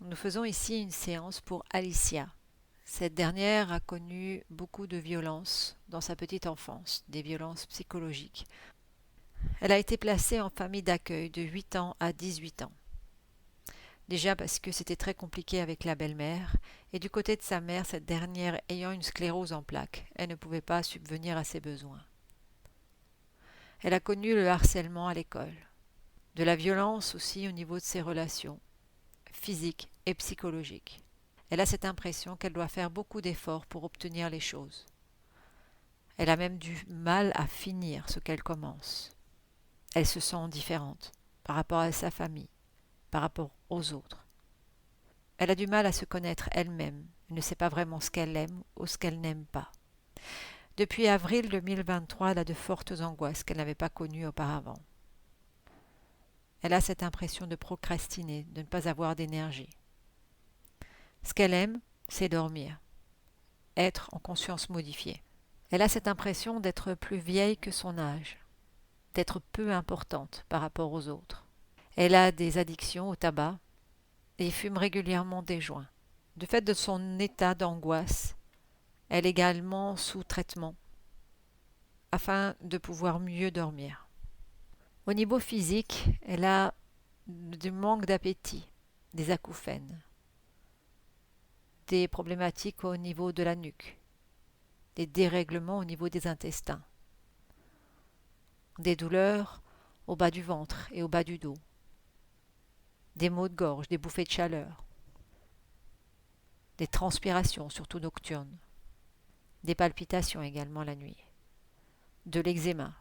Nous faisons ici une séance pour Alicia. Cette dernière a connu beaucoup de violences dans sa petite enfance, des violences psychologiques. Elle a été placée en famille d'accueil de 8 ans à 18 ans. Déjà parce que c'était très compliqué avec la belle-mère, et du côté de sa mère, cette dernière ayant une sclérose en plaques, elle ne pouvait pas subvenir à ses besoins. Elle a connu le harcèlement à l'école, de la violence aussi au niveau de ses relations, physiques et psychologiques. Elle a cette impression qu'elle doit faire beaucoup d'efforts pour obtenir les choses. Elle a même du mal à finir ce qu'elle commence. Elle se sent différente par rapport à sa famille, par rapport aux autres. Elle a du mal à se connaître elle-même. Elle ne sait pas vraiment ce qu'elle aime ou ce qu'elle n'aime pas. Depuis avril 2023, elle a de fortes angoisses qu'elle n'avait pas connues auparavant. Elle a cette impression de procrastiner, de ne pas avoir d'énergie. Ce qu'elle aime, c'est dormir, être en conscience modifiée. Elle a cette impression d'être plus vieille que son âge, d'être peu importante par rapport aux autres. Elle a des addictions au tabac et fume régulièrement des joints. Du fait de son état d'angoisse, elle est également sous traitement afin de pouvoir mieux dormir. Au niveau physique, elle a du manque d'appétit, des acouphènes, des problématiques au niveau de la nuque, des dérèglements au niveau des intestins, des douleurs au bas du ventre et au bas du dos, des maux de gorge, des bouffées de chaleur, des transpirations, surtout nocturnes, des palpitations également la nuit, de l'eczéma,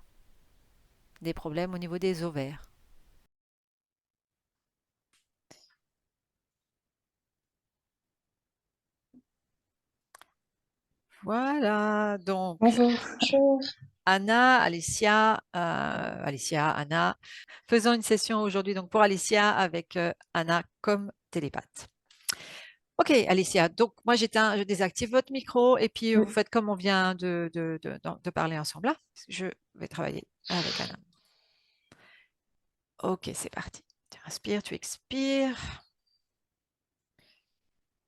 des problèmes au niveau des ovaires. Voilà, donc Bonjour, bonjour. Anna, Alicia, Anna. Faisons une session aujourd'hui donc pour Alicia avec Anna comme télépathe. Ok, Alicia. Donc moi je désactive votre micro et puis vous Oui, faites comme on vient de parler ensemble là. Je vais travailler avec Anna. Ok, c'est parti. Tu inspires, tu expires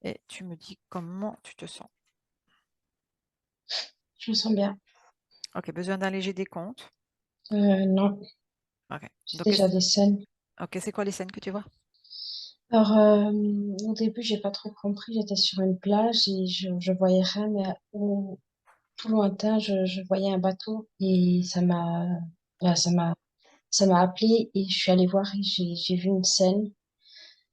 et tu me dis comment tu te sens. je me sens bien. Ok, besoin d'un léger décompte. Non, Ok. j'ai Donc, déjà des scènes. ok, c'est quoi les scènes que tu vois? Alors, au début, j'ai pas trop compris. J'étais sur une plage et je voyais rien, mais au tout lointain, je voyais un bateau et voilà, ça m'a appelé et je suis allée voir et j'ai vu une scène.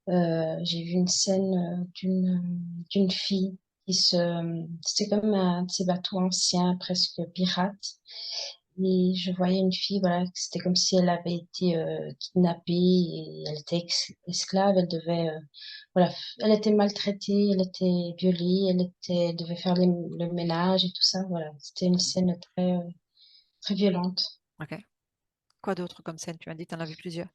J'ai vu une scène d'une fille c'était comme un de ces bateaux anciens, presque pirates. Et je voyais une fille, voilà, c'était comme si elle avait été kidnappée et elle était esclave, elle devait, voilà, elle était maltraitée, elle était violée, elle devait faire le ménage et tout ça, voilà. C'était une scène très violente. Ok. Quoi d'autre comme scène? Tu m'as dit que tu en as vu plusieurs.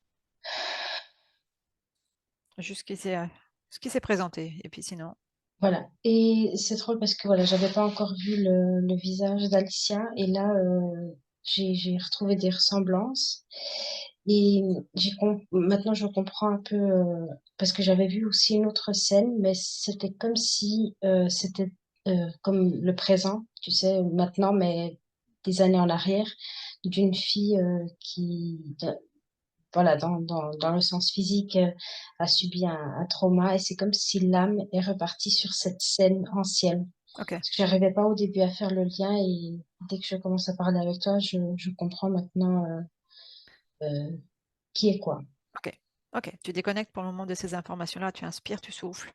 Juste ce qui s'est présenté. Et puis sinon. Voilà. Et c'est drôle parce que voilà, j'avais pas encore vu le visage d'Alicia et là, j'ai retrouvé des ressemblances. Et maintenant, je comprends un peu, parce que j'avais vu aussi une autre scène, mais c'était comme si c'était comme le présent, tu sais, maintenant, mais des années en arrière, d'une fille voilà, dans le sens physique, a subi un trauma et c'est comme si l'âme est repartie sur cette scène ancienne. Ok. Parce que j'arrivais pas au début à faire le lien et dès que je commence à parler avec toi, je comprends maintenant euh, qui est quoi. Ok. Ok. Tu déconnectes pour le moment de ces informations-là. Tu inspires, tu souffles.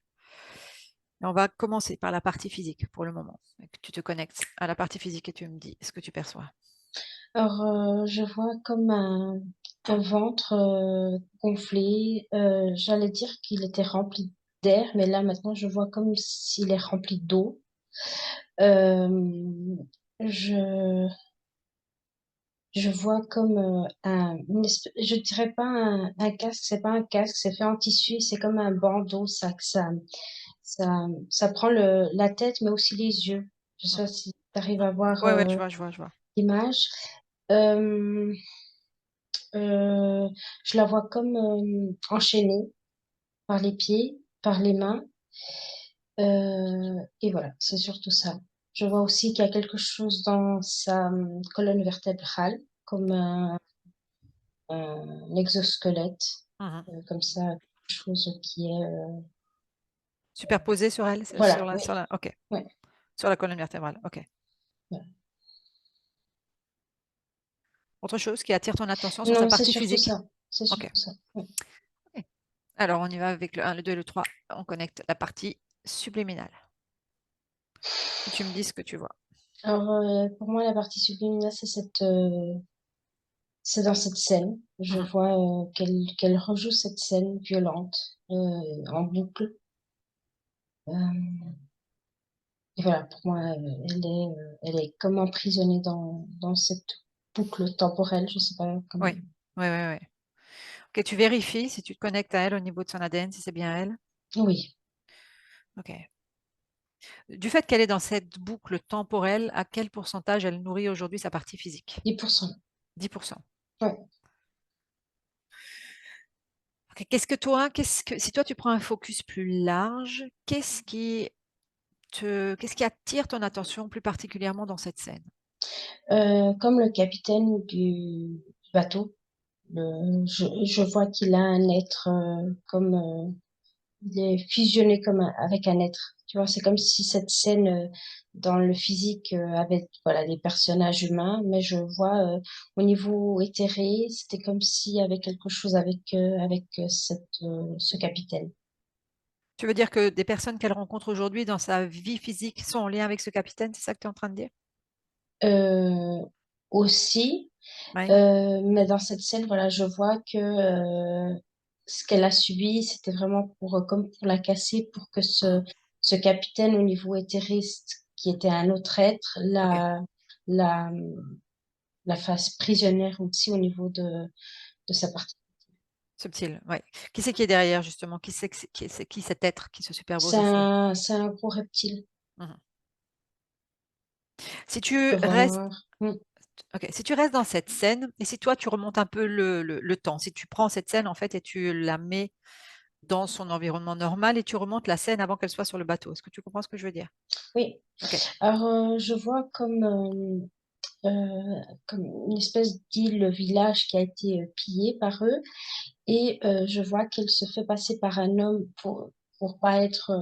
Et on va commencer par la partie physique pour le moment. Et que tu te connectes à la partie physique et tu me dis ce que tu perçois. Alors, je vois comme un ventre gonflé. J'allais dire qu'il était rempli d'air, mais là maintenant, je vois comme s'il est rempli d'eau. Euh, je, je vois comme je dirais pas un casque, c'est pas un casque, c'est fait en tissu, c'est comme un bandeau, ça prend la tête, mais aussi les yeux. Je sais pas si tu arrives à voir Ouais, ouais, je vois, je vois, je vois. l'image. Euh, je la vois comme enchaînée par les pieds, par les mains. Et voilà, c'est surtout ça. Je vois aussi qu'il y a quelque chose dans sa colonne vertébrale, comme un exosquelette, Mhm. comme ça, quelque chose qui est... Superposé sur elle, voilà, oui, ok, ouais, sur la colonne vertébrale. Ok. voilà. Autre chose qui attire ton attention sur sa Non, c'est partie surtout physique? ça. C'est Ok. surtout ça. Ouais. Ok. Alors, on y va avec le 1, le 2 et le 3. On connecte la partie subliminale. Et tu me dis ce que tu vois. Alors, pour moi, la partie subliminale, c'est dans cette scène. Je Mhm. vois qu'elle rejoue cette scène violente en boucle. Euh, et voilà, pour moi, elle est comme emprisonnée dans cette boucle temporelle. Je sais pas comment. Oui, oui, oui, oui. Ok, tu vérifies si tu te connectes à elle au niveau de son ADN, si c'est bien elle. Oui, Ok. Du fait qu'elle est dans cette boucle temporelle, à quel pourcentage elle nourrit aujourd'hui sa partie physique? 10%. 10%. Ouais. Ok, si toi tu prends un focus plus large, qu'est-ce qui attire ton attention plus particulièrement dans cette scène? Comme le capitaine du bateau, je vois qu'il a un être comme il est fusionné comme avec un être. Tu vois, c'est comme si cette scène dans le physique avait voilà des personnages humains, mais je vois au niveau éthéré, c'était comme s'il y avait quelque chose avec ce capitaine. Tu veux dire que des personnes qu'elle rencontre aujourd'hui dans sa vie physique sont en lien avec ce capitaine, c'est ça que tu es en train de dire? Euh, Aussi, Oui. mais dans cette scène, voilà, je vois que ce qu'elle a subi, c'était vraiment pour, comme pour la casser, pour que Mhm. ce capitaine au niveau éthériste, qui était un autre être, Ok. la, la fasse prisonnière aussi au niveau de sa partie. Subtil, oui. Qui c'est qui est derrière, justement? C'est qui cet être qui se superpose dessus? C'est un gros reptile, Mhm. Si tu cheveux restes, noirs. Mm. ok, si tu restes dans cette scène, et si toi tu remontes un peu le temps, si tu prends cette scène en fait et tu la mets dans son environnement normal et tu remontes la scène avant qu'elle soit sur le bateau, est-ce que tu comprends ce que je veux dire? Oui, Ok. alors je vois comme une espèce d'île, village qui a été pillé par eux. Et je vois qu'elle se fait passer par un homme pour pas être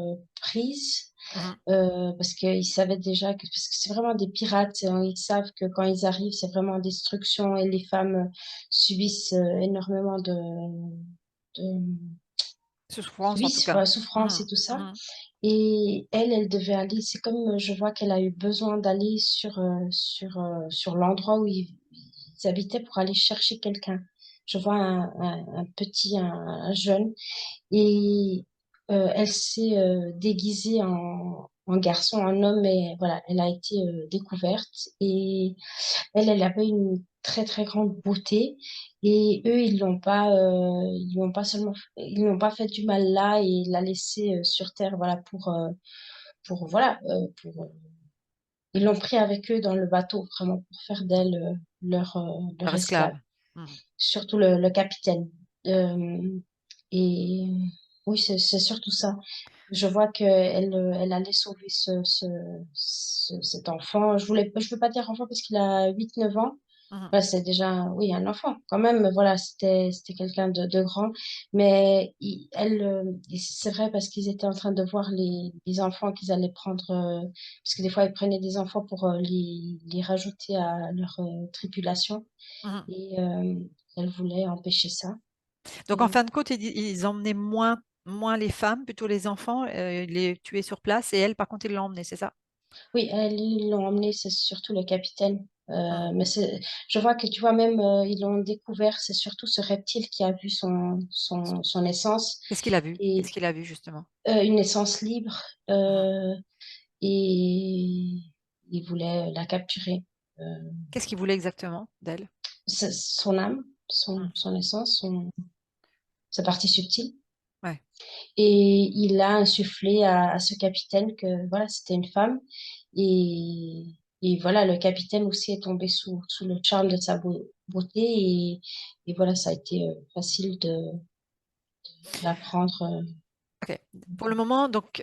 prise, Mhm. parce qu'ils savaient déjà parce que c'est vraiment des pirates, hein, ils savent que quand ils arrivent, c'est vraiment destruction et les femmes subissent énormément de Souffrance en tout subissent cas. quoi, souffrance et Mhm. tout ça. Mhm. Et elle devait aller, c'est comme je vois qu'elle a eu besoin d'aller sur l'endroit où ils habitaient pour aller chercher quelqu'un. Je vois un petit, un jeune, et elle s'est déguisée en garçon, en homme, et voilà, elle a été découverte. Et elle avait une très très grande beauté, et eux ils l'ont pas seulement, ils n'ont pas fait du mal là et la laissée sur terre, voilà pour voilà ils l'ont pris avec eux dans le bateau vraiment pour faire d'elle leur Leur esclave, esclave. Mhm. surtout le capitaine. Et oui, c'est surtout ça. Je vois elle allait sauver cet enfant. Je veux pas dire enfant parce qu'il a 8 9 ans. Mhm. Enfin, c'est déjà, oui, un enfant quand même. Mais voilà, c'était quelqu'un de grand. Mais et c'est vrai parce qu'ils étaient en train de voir les enfants qu'ils allaient prendre, parce que des fois ils prenaient des enfants pour les rajouter à leur tripulation. Mhm. Et elle voulait empêcher ça. Donc en Et fin de compte, ils emmenaient moins les femmes, plutôt les enfants, ils les tuaient sur place et elle, par contre, ils l'ont emmenée, c'est ça? oui, ils l'ont emmené, c'est surtout le capitaine. Mhm. Mais je vois que tu vois même ils l'ont découvert, c'est surtout ce reptile qui a vu son essence, Qu'est-ce qu'il a vu? Qu'est-ce et qu'il a vu justement? une essence libre, Mhm. et il voulait la capturer. Euh, Qu'est-ce qu'il voulait exactement d'elle? c'est son âme, Mhm. son essence, sa partie subtile. Ouais. Et il a insufflé à ce capitaine que voilà, c'était une femme. Et, et voilà, le capitaine aussi est tombé sous le charme de sa beauté. Et voilà, ça a été facile de l'apprendre. Ok. Pour le moment, donc,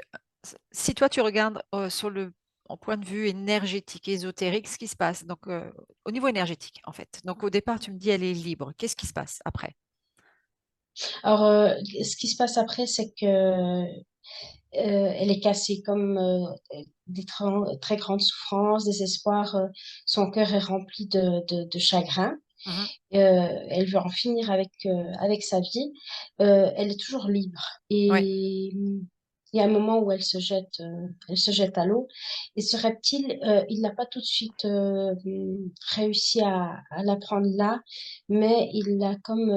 si toi tu regardes sur le en point de vue énergétique, ésotérique, ce qui se passe, donc au niveau énergétique, en fait. Donc au départ, tu me dis elle est libre. Qu'est-ce qui se passe après? Alors, ce qui se passe après, c'est que elle est cassée comme très grandes souffrances, désespoir. Son cœur est rempli de chagrin. Mhm. Elle veut en finir avec sa vie. Elle est toujours libre. Ouais, Et il y a un moment où elle se jette à l'eau. Et ce reptile, il n'a pas tout de suite réussi à la prendre là, mais il l'a comme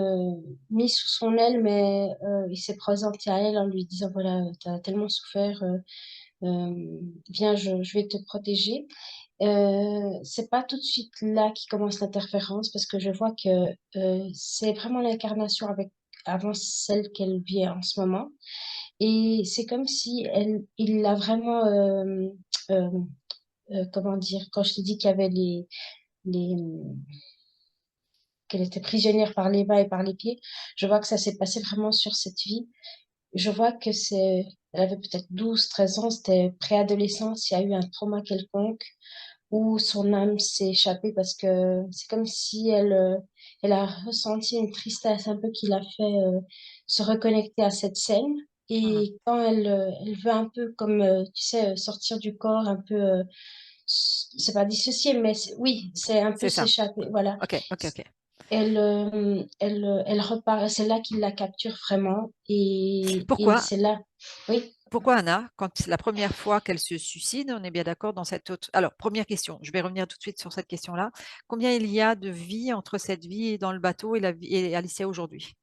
mis sous son aile, mais il s'est présenté à elle en lui disant, voilà, tu as tellement souffert, viens, je vais te protéger. C'est pas tout de suite là qui commence l'interférence parce que je vois que c'est vraiment l'incarnation avec avant celle qu'elle vit en ce moment et c'est comme si il l'a vraiment euh, comment dire quand je te dis qu'il y avait les qu'elle était prisonnière par les bas et par les pieds, je vois que ça s'est passé vraiment sur cette vie. Je vois que elle avait peut-être 12 13 ans, c'était préadolescence, il y a eu un trauma quelconque où son âme s'est échappée parce que c'est comme si elle a ressenti une tristesse un peu qui l'a fait se reconnecter à cette scène. mhm. Et quand elle veut un peu comme, tu sais, sortir du corps, un peu, c'est pas dissocier, mais oui, c'est un peu C'est ça. s'échapper, voilà. Ok, ok, ok. Elle repart, et c'est là qu'il la capture vraiment. Et Pourquoi, c'est là, oui. pourquoi Anna, quand c'est la première fois qu'elle se suicide, on est bien d'accord dans cette autre. Alors, première question, je vais revenir tout de suite sur cette question-là. Combien il y a de vie entre cette vie dans le bateau et la vie et Alicia aujourd'hui?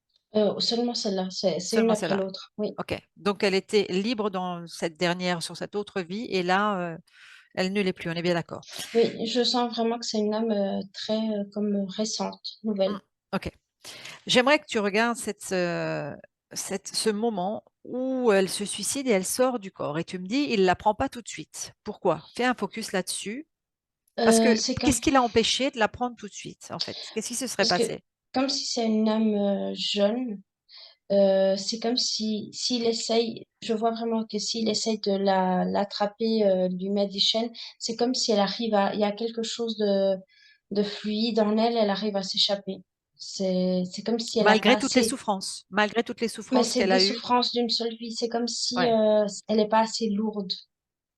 Seulement celle-là, c'est une Seulement après celle-là. l'autre, oui. Ok. Donc, elle était libre dans cette dernière, sur cette autre vie, et là, elle ne l'est plus. On est bien d'accord. Oui, je sens vraiment que c'est une âme très comme récente, Hmm. nouvelle. Ok. J'aimerais que tu regardes ce moment où elle se suicide et elle sort du corps. Et tu me dis, il ne la prend pas tout de suite. Pourquoi? Fais un focus là-dessus. Parce que C'est comme qu'est-ce qui l'a empêché de la prendre tout de suite, en fait? Qu'est-ce qui se serait parce que passé? comme si c'est une âme jeune, c'est comme si s'il essaye, je vois vraiment que s'il essaye de l'attraper, lui mettre des chaînes, c'est comme si elle arrive à, il y a quelque chose de fluide en elle, elle arrive à s'échapper. C'est comme si elle a pas assez. Malgré toutes les Mais souffrances c'est qu'elle des a eues, souffrances d'une seule vie. C'est comme si ouais, elle n'est pas assez lourde.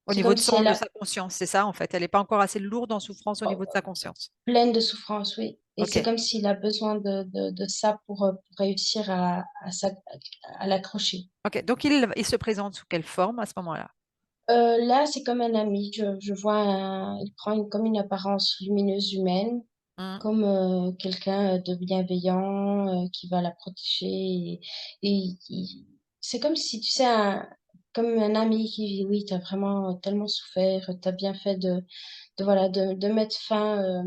au C'est niveau comme de si elle de a sa conscience, c'est ça, en fait. Elle n'est pas encore assez lourde en souffrance au niveau de sa conscience. pleine de souffrance, oui. Et Ok, c'est comme s'il a besoin de ça pour réussir à l'accrocher. ok. Donc, il se présente sous quelle forme à ce moment-là? Là, c'est comme un ami. Je vois il prend comme une apparence lumineuse humaine, Hmm. comme quelqu'un de bienveillant qui va la protéger. C'est comme si, tu sais, comme un ami qui dit, oui, tu as vraiment tellement souffert, tu as bien fait voilà, de mettre fin.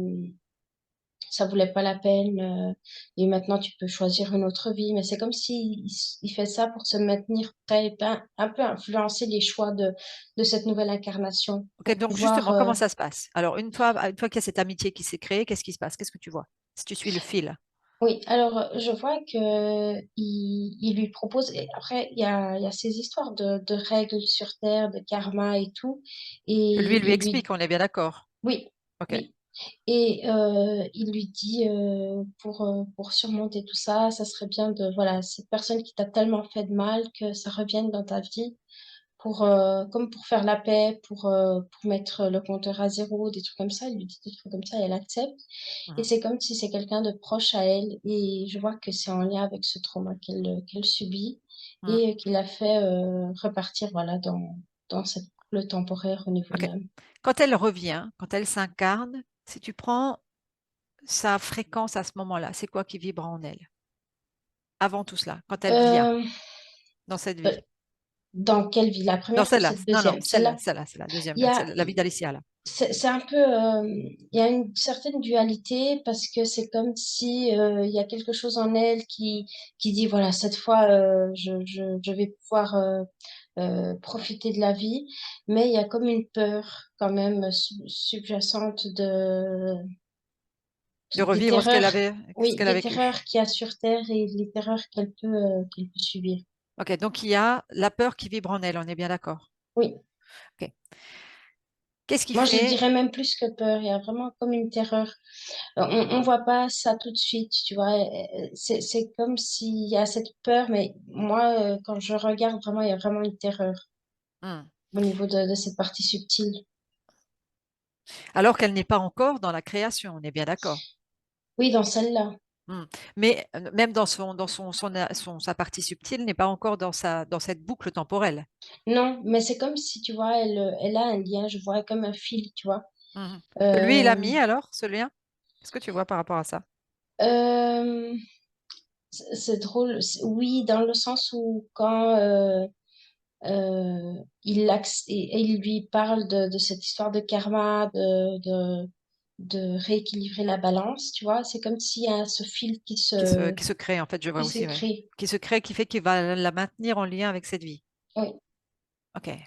Ça voulait pas la peine et maintenant tu peux choisir une autre vie, mais c'est comme si il fait ça pour se maintenir prêt et un peu influencer les choix de cette nouvelle incarnation Ok, pour donc pouvoir justement, comment ça se passe? Alors, une fois qu'il y a cette amitié qui s'est créée, qu'est-ce qui se passe? Qu'est-ce que tu vois? Si tu suis le fil, oui, alors je vois que il lui propose et après il y a ces histoires de règles sur terre, de karma et tout et que lui il lui explique, on est bien d'accord. oui, Ok. oui. Et il lui dit pour surmonter tout ça, ça serait bien de, voilà, cette personne qui t'a tellement fait de mal que ça revienne dans ta vie comme pour faire la paix, pour mettre le compteur à zéro, des trucs comme ça. Il lui dit des trucs comme ça et elle accepte. Et Mhm. c'est comme si c'est quelqu'un de proche à elle. Et je vois que c'est en lien avec ce trauma qu'elle subit Mhm. et qui l'a fait repartir, voilà, dans cette le temporaire au niveau de Ok. l'âme. Quand elle revient, quand elle s'incarne, si tu prends sa fréquence à ce moment-là, c'est quoi qui vibre en elle? Avant tout cela, quand elle vient Euh, dans cette euh, vie. Dans quelle vie? La Dans première ou celle-là. cette Non, non, deuxième? Celle-là? c'est la deuxième, Il y a, la vie d'Alicia, là. c'est un peu, il y a une certaine dualité parce que c'est comme si il y a quelque chose en elle qui dit, voilà, cette fois, je vais pouvoir profiter de la vie, mais il y a comme une peur quand même subjacente De des revivre terreurs, ce oui, qu'elle a des vécu. terreurs qu'il y a sur Terre et les terreurs qu'elle peut subir. Ok, donc il y a la peur qui vibre en elle, on est bien d'accord. Oui. Ok. Qu'est-ce qui Moi, je fait... dirais même plus que peur. Il y a vraiment comme une terreur. On voit pas ça tout de suite, tu vois. C'est comme s'il y a cette peur, mais moi, quand je regarde vraiment, il y a vraiment une terreur Hmm. au niveau de cette partie subtile. Alors qu'elle n'est pas encore dans la création, on est bien d'accord. Oui, dans celle-là. Hmm. Mais même dans sa partie subtile, n'est pas encore dans cette boucle temporelle. Non, mais c'est comme si, tu vois, elle a un lien, je vois comme un fil, tu vois. Mhm. Que lui, il a Euh, mis alors, ce lien? Qu'est-ce que tu vois par rapport à ça? euh, c'est drôle. Oui, dans le sens où quand et il lui parle de cette histoire de karma, de rééquilibrer la balance, tu vois, c'est comme s'il y a ce fil Qui se crée, en fait, je vois qui se aussi, ouais. crée. Qui se crée, qui fait qu'il va la maintenir en lien avec cette vie. Oui, Ok. avec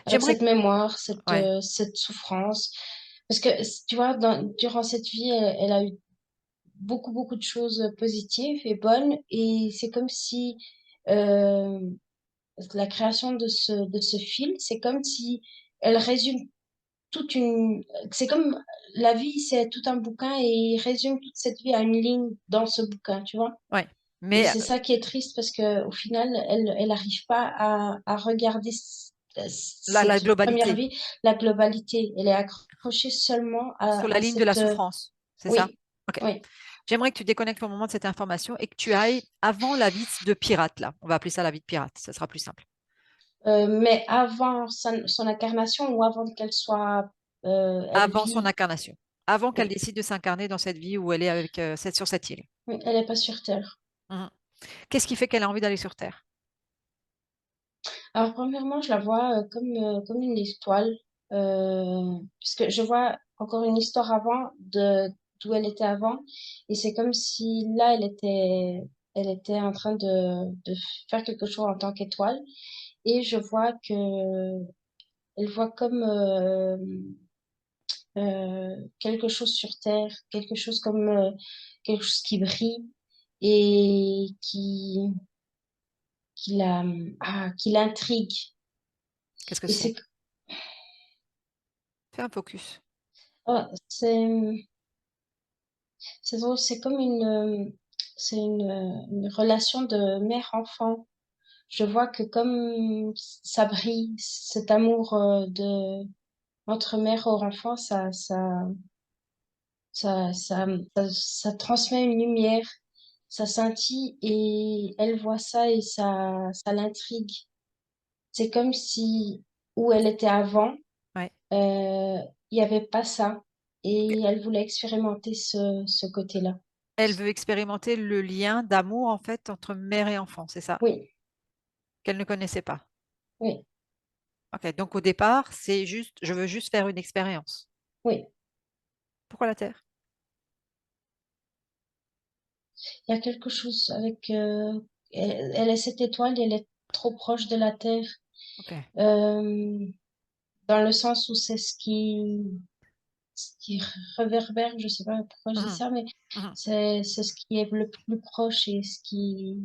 J'aimerais... cette mémoire, Ouais. cette souffrance. Parce que, tu vois, durant cette vie, elle a eu beaucoup, beaucoup de choses positives et bonnes. Et c'est comme si euh, la création de ce fil, c'est comme si elle résume toute une... C'est comme la vie, c'est tout un bouquin et il résume toute cette vie à une ligne dans ce bouquin, tu vois. Ouais. Et Mais c'est ça qui est triste parce que au final, elle n'arrive pas à regarder la cette première globalité, vie, la globalité. Elle est accrochée seulement sur la à ligne de la cette... souffrance, c'est ça? oui, Ok. oui. J'aimerais que tu déconnectes un moment de cette information et que tu ailles avant la vie de pirate, là. On va appeler ça la vie de pirate, ça sera plus simple. Mais avant son incarnation ou avant qu'elle soit... elle Avant son vit... incarnation. Avant qu'elle Oui, décide de s'incarner dans cette vie où elle est avec, sur cette île. oui, elle n'est pas sur Terre. Mhm. Qu'est-ce qui fait qu'elle a envie d'aller sur Terre? Alors, premièrement, je la vois comme une étoile, puisque je vois encore une histoire avant d'où elle était avant, et c'est comme si là, elle était en train de faire quelque chose en tant qu'étoile, et je vois que elle voit comme quelque chose sur Terre, quelque chose comme quelque chose qui brille et qui l'intrigue. Qu'est-ce que Et c'est? Fais un focus. c'est c'est drôle, c'est comme c'est une relation de mère-enfant. Je vois que comme ça brille, cet amour entre mère et enfant, ça transmet une lumière, ça scintille et elle voit ça et ça l'intrigue. C'est comme si où elle était avant, Ouais. euh, il n'y avait pas ça Ok. et elle voulait expérimenter ce côté-là. Elle veut expérimenter le lien d'amour, en fait, entre mère et enfant, c'est ça, Oui, qu'elle ne connaissait pas. oui, Ok, donc au départ, c'est juste, je veux juste faire une expérience. oui. Pourquoi la Terre? Il y a quelque chose avec... elle est cette étoile, elle est trop proche de la Terre, Ok. euh, dans le sens où c'est ce qui réverbère, je sais pas pourquoi je dis Mhm, ça, mais mhm. c'est ce qui est le plus proche et ce qui...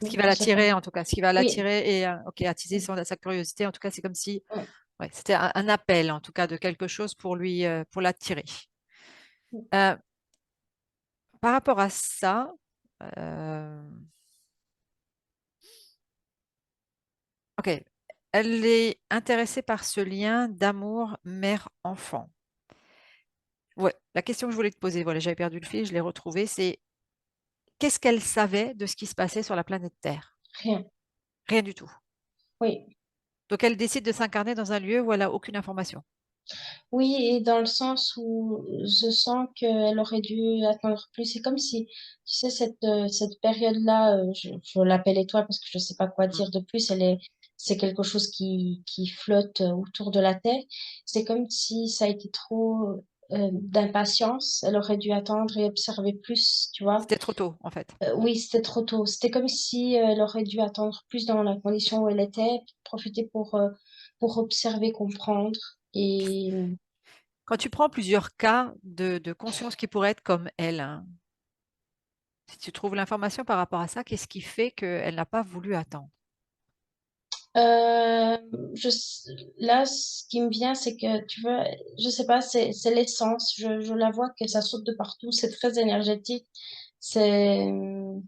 Ce qui Oui, va je sais pas. l'attirer, en tout cas, ce qui va Oui, l'attirer et ok, attiser sa curiosité. En tout cas, c'est comme si, oui. ouais, c'était un appel, en tout cas, de quelque chose pour lui, pour l'attirer. Euh, par rapport à ça, euh, ok, elle est intéressée par ce lien d'amour mère-enfant. Ouais, la question que je voulais te poser, voilà, j'avais perdu le fil, je l'ai retrouvé, c'est qu'est-ce qu'elle savait de ce qui se passait sur la planète Terre? Rien. Rien du tout. Oui. Donc elle décide de s'incarner dans un lieu où elle n'a aucune information. Oui, et dans le sens où je sens qu'elle aurait dû attendre plus. C'est comme si, tu sais, cette période-là, je l'appelle étoile parce que je sais pas quoi Mm. dire de plus, c'est quelque chose qui flotte autour de la Terre. C'est comme si ça a été trop d'impatience. Elle aurait dû attendre et observer plus, tu vois. C'était trop tôt, en fait. Oui, c'était trop tôt. C'était comme si elle aurait dû attendre plus dans la condition où elle était, profiter pour observer, comprendre. Et Quand tu prends plusieurs cas de conscience qui pourraient être comme elle, hein, Si tu trouves l'information par rapport à ça, qu'est-ce qui fait qu'elle n'a pas voulu attendre? Euh, je, là, ce qui me vient, c'est que, tu vois, je sais pas, c'est l'essence. Je la vois que ça saute de partout. C'est très énergétique. Il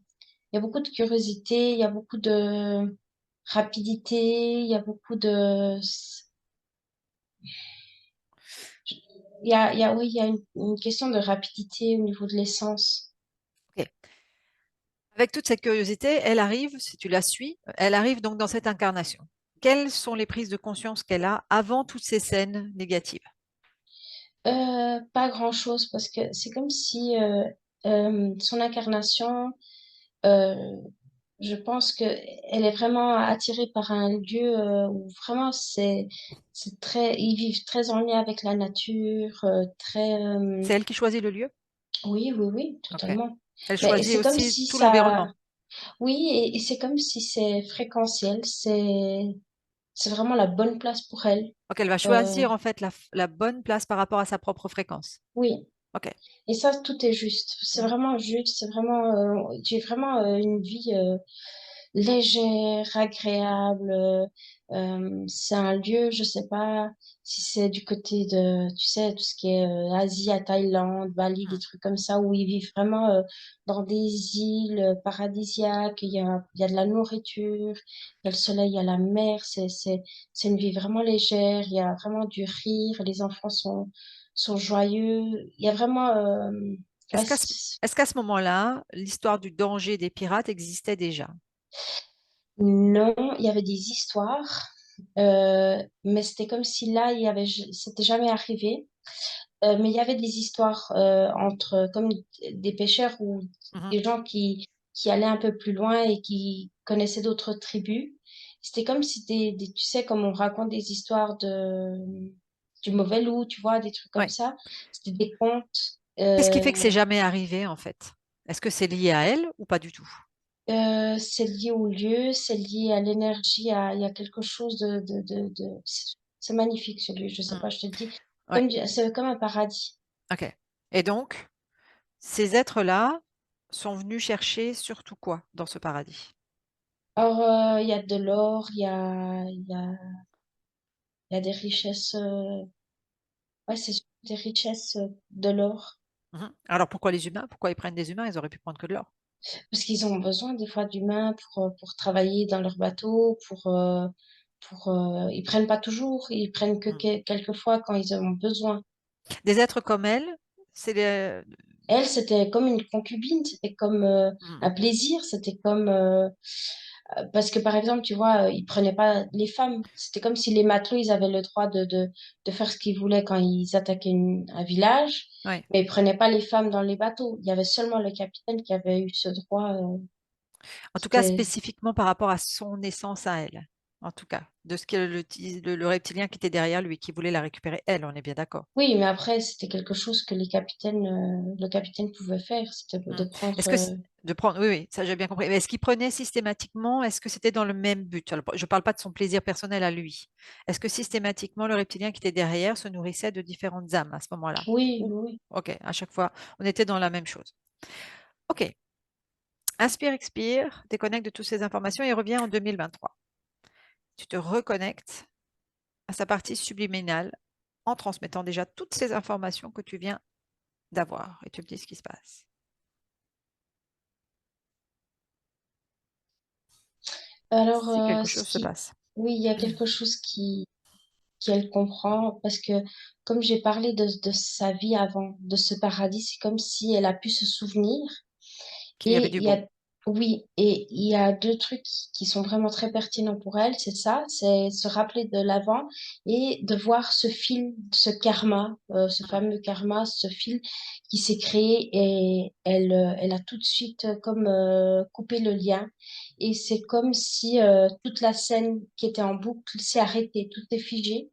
y a beaucoup de curiosité, il y a beaucoup de rapidité, il y a beaucoup de, oui, il y a une question de rapidité au niveau de l'essence. Ok. Avec toute cette curiosité, elle arrive, si tu la suis, elle arrive donc dans cette incarnation. Quelles sont les prises de conscience qu'elle a avant toutes ces scènes négatives? Pas grand-chose parce que c'est comme si son incarnation, je pense que elle est vraiment attirée par un lieu où vraiment c'est très, ils vivent très en lien avec la nature, très, C'est elle qui choisit le lieu? oui, oui, oui, Ok. totalement. Elle Mais choisit c'est comme aussi si tout ça, l'environnement. oui, et c'est comme si c'est fréquentiel, c'est vraiment la bonne place pour elle. Donc elle va Euh, choisir en fait la bonne place par rapport à sa propre fréquence. oui. Ok. Et ça, tout est juste. C'est Mhm. vraiment juste. C'est vraiment, j'ai vraiment une vie légère, agréable. C'est un lieu, je sais pas si c'est du côté de, tu sais, tout ce qui est Asie, à Thaïlande, Bali, des Mhm. trucs comme ça, où ils vivent vraiment dans des îles paradisiaques. Il y a de la nourriture, il y a le soleil, il y a la mer. C'est une vie vraiment légère. Il y a vraiment du rire. Les enfants sont joyeux. Il y a vraiment, ouais, Est-ce est-ce qu'à ce moment-là, l'histoire du danger des pirates existait déjà? non, il y avait des histoires, mais c'était comme si là, c'était jamais arrivé. Mais il y avait des histoires entre, comme des pêcheurs ou Mhm. des gens qui allaient un peu plus loin et qui connaissaient d'autres tribus. C'était comme si tu sais, comme on raconte des histoires du mauvais loup, tu vois, des trucs comme Ouais. ça. C'était des contes. Qu'est-ce qui fait que c'est jamais arrivé en fait? Est-ce que c'est lié à elle ou pas du tout? C'est lié au lieu, c'est lié à l'énergie, il y a quelque chose c'est magnifique ce lieu, je sais Mhm. pas, je te dis, Ouais. c'est comme un paradis. Ok. Et donc, ces êtres-là sont venus chercher surtout quoi dans ce paradis? Alors, il y a de l'or, il y a des richesses, ouais, c'est des richesses de l'or, Mhm. Alors pourquoi les humains? Pourquoi ils prennent des humains? Ils auraient pu prendre que de l'or. parce qu'ils ont besoin des fois d'humains pour travailler dans leur bateau, ils prennent pas toujours, ils prennent que Mhm. quelques fois quand ils en ont besoin. Des êtres comme elle, c'est les... Elle, c'était comme une concubine, c'était comme Mhm. un plaisir, c'était comme parce que par exemple, tu vois, ils prenaient pas les femmes. C'était comme si les matelots, ils avaient le droit de faire ce qu'ils voulaient quand ils attaquaient un village, Ouais. mais ils prenaient pas les femmes dans les bateaux. Il y avait seulement le capitaine qui avait eu ce droit. En tout cas, C'était spécifiquement par rapport à son essence à elle. En tout cas, de ce que le reptilien qui était derrière lui, qui voulait la récupérer, elle, on est bien d'accord. oui, mais après, c'était quelque chose que le capitaine pouvait faire, c'était Hmm. de prendre. Est-ce que de prendre, oui, oui, ça j'ai bien compris. Mais est-ce qu'il prenait systématiquement, est-ce que c'était dans le même but? Alors, je ne parle pas de son plaisir personnel à lui. Est-ce que systématiquement le reptilien qui était derrière se nourrissait de différentes âmes à ce moment-là? Oui, Ou, oui, ok, à chaque fois, on était dans la même chose. Ok, inspire, expire, déconnecte de toutes ces informations et reviens en 2023. Tu te reconnectes à sa partie subliminale en transmettant déjà toutes ces informations que tu viens d'avoir et tu me dis ce qui se passe. oui. Alors, Si quelque chose se passe. oui, il y a quelque chose qu'elle comprend parce que comme j'ai parlé de sa vie avant, de ce paradis, c'est comme si elle a pu se souvenir. Qu'il y avait Et du bon. oui, et il y a deux trucs qui sont vraiment très pertinents pour elle, c'est ça, c'est se rappeler de l'avant et de voir ce fil, ce karma, ce Mm. fameux karma, ce fil qui s'est créé et elle a tout de suite comme coupé le lien. Et c'est comme si toute la scène qui était en boucle s'est arrêtée, tout est figé.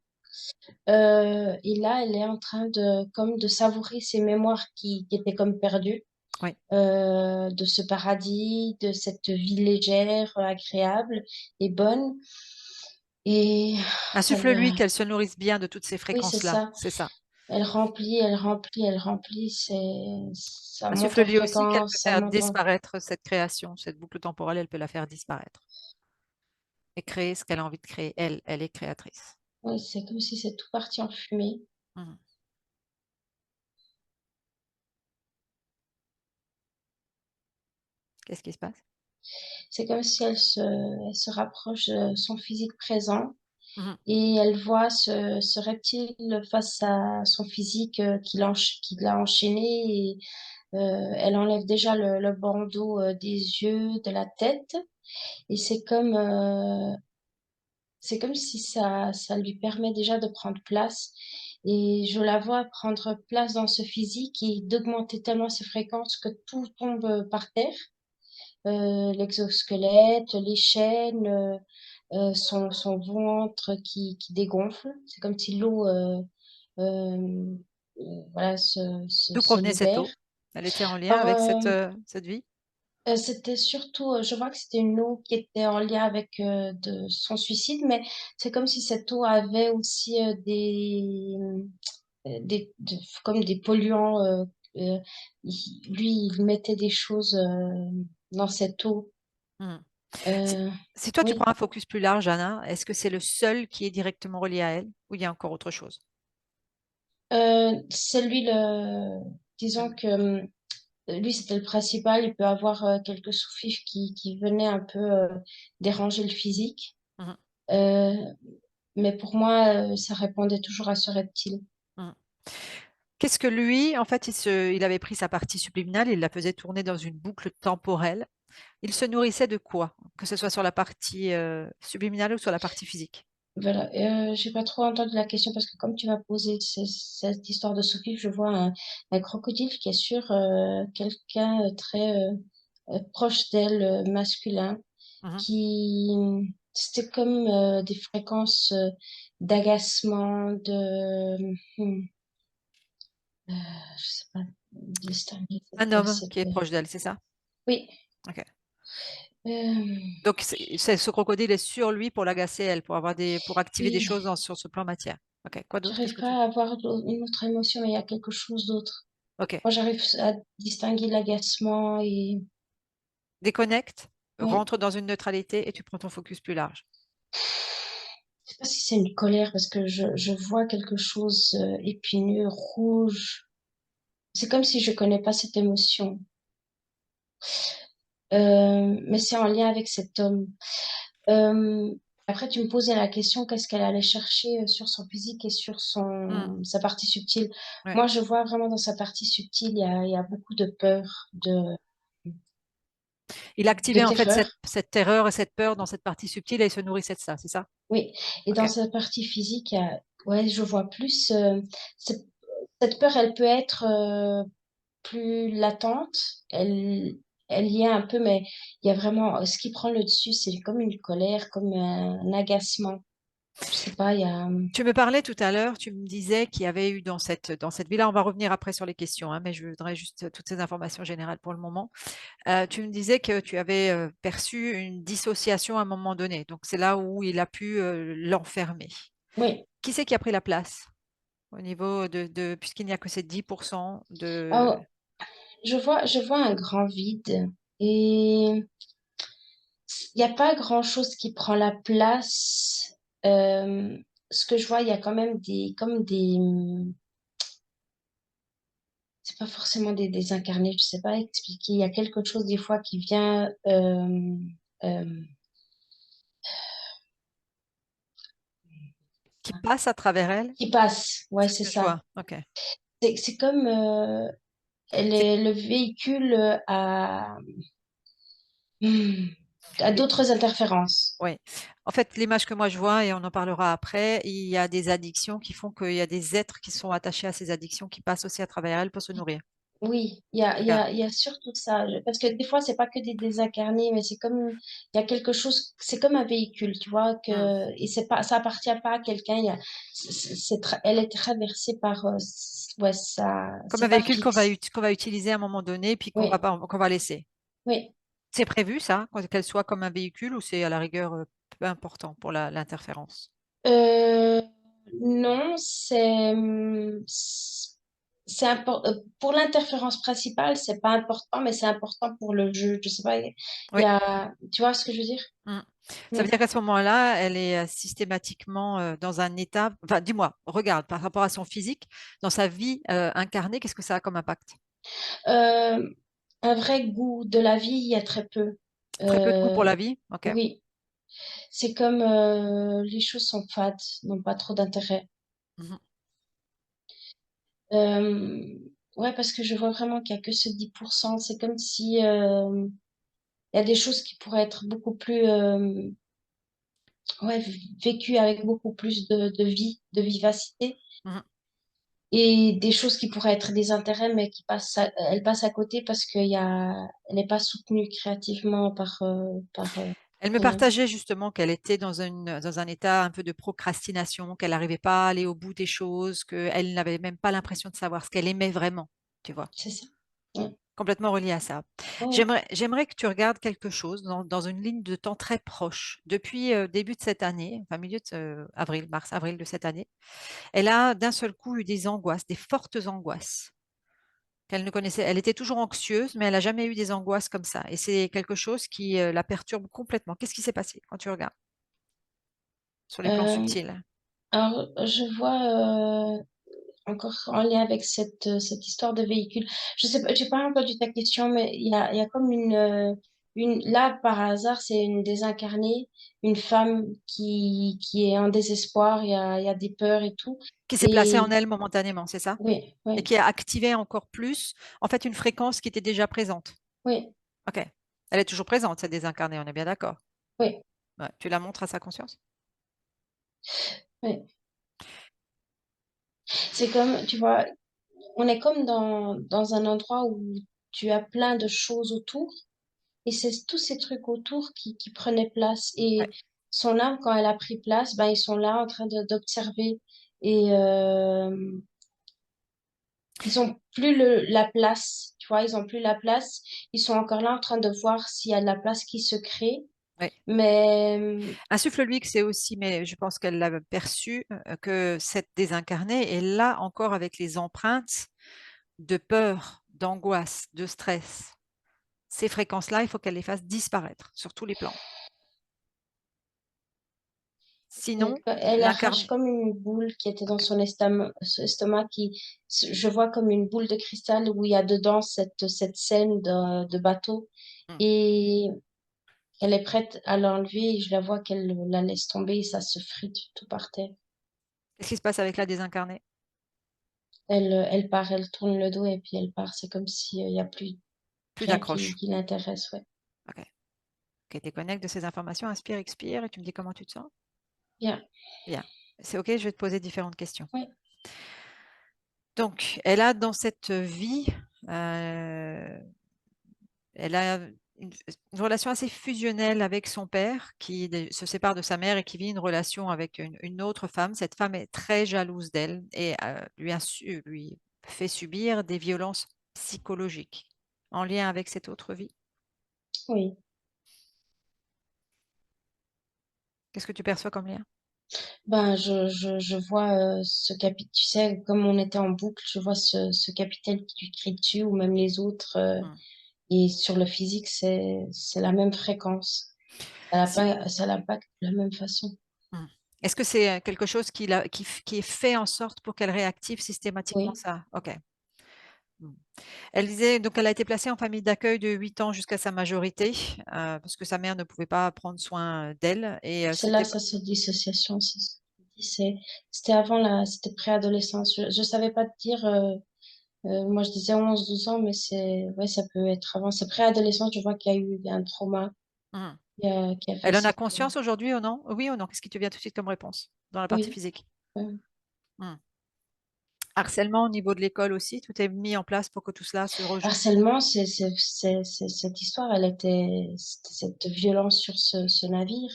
Et là, elle est en train comme de savourer ces mémoires qui étaient comme perdues Oui. de ce paradis, de cette vie légère, agréable et bonne. Et ça lui Insuffle-lui a... qu'elle se nourrisse bien de toutes ces Oui, c'est fréquences-là. ça. C'est ça. Elle remplit, elle remplit, elle remplit, ça monte en Insuffle-lui aussi qu'elle peut fréquence, ça faire monte en... disparaître cette création, cette boucle temporelle, elle peut la faire disparaître et créer ce qu'elle a envie de créer. Elle est créatrice. Oui, c'est comme si c'est tout parti en fumée. Mhm. Qu'est-ce qui se passe? C'est comme si elle se rapproche de son physique présent Mhm. et elle voit ce reptile face à son physique qui l'a enchaîné et elle enlève déjà le bandeau des yeux, de la tête et c'est comme si ça lui permet déjà de prendre place. Et je la vois prendre place dans ce physique et d'augmenter tellement ses fréquences que tout tombe par terre. L'exosquelette, les chaînes, son ventre qui dégonfle. C'est comme si l'eau euh, voilà, D'où se provenait cette libère. eau? Elle était en lien Alors, avec cette vie? c'était surtout, je vois que c'était une eau qui était en lien avec son suicide, mais c'est comme si cette eau avait aussi comme des polluants. Euh, Lui, il mettait des choses dans cette eau. Mhm. Si, Euh, si toi tu oui, prends un focus plus large, Anna, est-ce que c'est le seul qui est directement relié à elle ou il y a encore autre chose? c'est lui disons que lui c'était le principal. Il peut avoir quelques sous-fifres qui venaient un peu déranger le physique. Mhm. Euh, mais pour moi, ça répondait toujours à ce reptile. Mhm. Qu'est-ce que lui, en fait, il avait pris sa partie subliminale, il la faisait tourner dans une boucle temporelle. Il se nourrissait de quoi? Que ce soit sur la partie subliminale ou sur la partie physique. Voilà, j'ai pas trop entendu la question parce que comme tu m'as posé cette histoire de sous-fifre, je vois un crocodile qui est sur quelqu'un très proche d'elle, masculin, Mhm. qui c'était comme des fréquences d'agacement, je sais pas distinguer Un homme qui est cette proche d'elle, c'est ça? oui, Ok. euh, Donc, ce crocodile est sur lui pour l'agacer, elle, pour activer des oui, choses sur ce plan matière. Ok. Quoi d'autre? Qu'est-ce j'arrive que tu... pas à avoir une autre émotion, mais il y a quelque chose d'autre. Ok. Moi, j'arrive à distinguer l'agacement et Déconnecte, oui. rentre dans une neutralité et tu prends ton focus plus large. Je sais pas si c'est une colère parce que je vois quelque chose épineux, rouge. C'est comme si je connais pas cette émotion. Mais c'est en lien avec cet homme. Euh, Après, tu me posais la question, qu'est-ce qu'elle allait chercher sur son physique et sur Hmm. sa partie subtile. Ouais. Moi, je vois vraiment dans sa partie subtile, il y a beaucoup de peur, Il de activait en fait terreur. cette terreur et cette peur dans cette partie subtile et il se nourrissait de ça, c'est ça? Oui. Et Ok. dans sa partie physique, ouais, je vois plus. C'est- Cette peur, elle peut être plus latente, elle y est un peu, mais il y a vraiment, ce qui prend le dessus, c'est comme une colère, comme un agacement. Je sais pas, il y a, Tu me parlais tout à l'heure, tu me disais qu'il y avait eu dans cette ville-là, on va revenir après sur les questions, hein, mais je voudrais juste toutes ces informations générales pour le moment. Tu me disais que tu avais perçu une dissociation à un moment donné, donc c'est là où il a pu l'enfermer. oui. Qui c'est qui a pris la place au niveau puisqu'il n'y a que ces 10% Oh, de... je vois un grand vide et il n'y a pas grand-chose qui prend la place. Euh, Ce que je vois, il y a quand même comme des, c'est pas forcément des incarnés, je sais pas expliquer. Il y a quelque chose des fois qui vient, euh, qui passe à travers elle? qui passe. Ouais, C'est ce c'est que je ça. vois. Ok. C'est comme elle C'est- est le véhicule hmm, à et- d'autres interférences. Oui. En fait, l'image que moi je vois, et on en parlera après, il y a des addictions qui font qu'il y a des êtres qui sont attachés à ces addictions qui passent aussi à travers elle pour se nourrir. Oui, C'est ça. il y a surtout ça. Parce que des fois, c'est pas que des désincarnés, mais c'est comme, il y a quelque chose, c'est comme un véhicule, tu vois, Hmm. et c'est pas, ça appartient pas à quelqu'un. Elle est traversée par, ouais, ça, Comme un c'est pas véhicule fixe. qu'on va utiliser à un moment donné, puis qu'on va Oui, pas, qu'on va laisser. oui. C'est prévu, ça, qu'elle soit comme un véhicule, ou c'est à la rigueur peu important pour l'interférence? Non, pour l'interférence principale, c'est pas important, mais c'est important pour le jeu. Je sais pas, Oui. tu vois ce que je veux dire? Mm. Ça Mm. veut dire qu'à ce moment-là, elle est systématiquement dans un état. Enfin, dis-moi, regarde, par rapport à son physique, dans sa vie incarnée, qu'est-ce que ça a comme impact? Euh, un vrai goût de la vie, il y a très peu. Très peu de goût Euh, pour la vie. Ok. oui, c'est comme les choses sont fades, n'ont pas trop d'intérêt. Mhm. Euh, ouais, parce que je vois vraiment qu'il y a que ce 10%. C'est comme si il y a des choses qui pourraient être beaucoup plus ouais, vécues avec beaucoup plus de vie, de vivacité, Mhm. et des choses qui pourraient être des intérêts, mais elles passent à côté parce elle n'est pas soutenue créativement par Elle me rien. partageait justement qu'elle était dans un état un peu de procrastination, qu'elle n'arrivait pas à aller au bout des choses, qu'elle n'avait même pas l'impression de savoir ce qu'elle aimait vraiment, tu vois, C'est ça. Ouais. complètement relié à ça. Ouais. J'aimerais que tu regardes quelque chose dans une ligne de temps très proche. Depuis début de cette année, enfin milieu de avril, mars, avril de cette année, elle a d'un seul coup eu des angoisses, des fortes angoisses qu'elle ne connaissait. Elle était toujours anxieuse, mais elle n'a jamais eu des angoisses comme ça. Et c'est quelque chose qui la perturbe complètement. Qu'est-ce qui s'est passé quand tu regardes sur les plans Euh, subtils? alors, je vois encore en lien avec cette histoire de véhicule. Je sais pas, j'ai pas entendu ta question, mais il y a comme là, par hasard, c'est une désincarnée, une femme qui est en désespoir, il y a des peurs et tout. Qui s'est placée en Et elle momentanément, c'est ça? oui, Et oui, qui a activé encore plus, en fait, une fréquence qui était déjà présente. oui, Ok. Elle est toujours présente, cette désincarnée, on est bien d'accord. oui, Ouais. Tu la montres à sa conscience? oui. C'est comme, tu vois, on est comme dans un endroit où tu as plein de choses autour. Et c'est tous ces trucs autour qui prenaient place. Ouais. Et son âme, quand elle a pris place, ben, ils sont là en train d'observer. Et ils ont plus la place, tu vois, ils ont plus la place. Ils sont encore là en train de voir s'il y a de la place qui se crée. Ouais. Mais Insuffle-lui que c'est aussi, mais je pense qu'elle l'a perçu, que cette désincarnée est là encore avec les empreintes de peur, d'angoisse, de stress. Ces fréquences-là, il faut qu'elle les fasse disparaître sur tous les plans. Sinon, elle arrache l'incarné. comme une boule qui était dans Ok. son estomac je vois comme une boule de cristal où il y a dedans cette scène de bateau. Hmm. Et elle est prête à l'enlever et je la vois qu'elle la laisse tomber et ça se frite tout par terre. Qu'est-ce qui se passe avec la désincarnée? Elle part, elle tourne le dos et puis elle part. C'est comme s'il n'y a plus Plus rien d'accroche. qui l'intéresse, ouais. Ok. Ok, déconnecte de ces informations, inspire, expire, et tu me dis comment tu te sens? Bien, Bien. C'est ok, je vais te poser différentes questions. oui. Donc, elle a dans cette vie, euh, elle a une relation assez fusionnelle avec son père, qui se sépare de sa mère et qui vit une relation avec une autre femme. Cette femme est très jalouse d'elle et lui fait subir des violences psychologiques en lien avec cette autre vie. Oui. Qu'est-ce que tu perçois comme lien? Ben, je vois ce capitaine, tu sais, comme on était en boucle, je vois ce capitaine qui lui crie dessus ou même les autres. Hmm. Et sur le physique, c'est la même fréquence. Si- Ça l'impacte de la même façon. hmm. Est-ce que c'est quelque chose qui est fait en sorte pour qu'elle réactive systématiquement Oui. ça? Ok. Hmm. Elle disait, donc elle a été placée en famille d'accueil de 8 ans jusqu'à sa majorité, parce que sa mère ne pouvait pas prendre soin d'elle. Et C'est là, c'était. ça, c'est dissociation, c'est ce que je dis. C'était avant c'était préadolescence. Je savais pas te dire, moi je disais 11 12 ans, mais ouais, ça peut être avant. C'est préadolescence, je vois qu'il y a eu un trauma Hmm. qui a fait Elle en a sorte. conscience aujourd'hui ou non? Oui ou non? Qu'est-ce qui te vient tout de suite comme réponse dans la partie Oui. physique? euh, Hmm. Harcèlement au niveau de l'école aussi, tout est mis en place pour que tout cela se rejoue. Harcèlement, cette histoire, c'était cette violence sur ce navire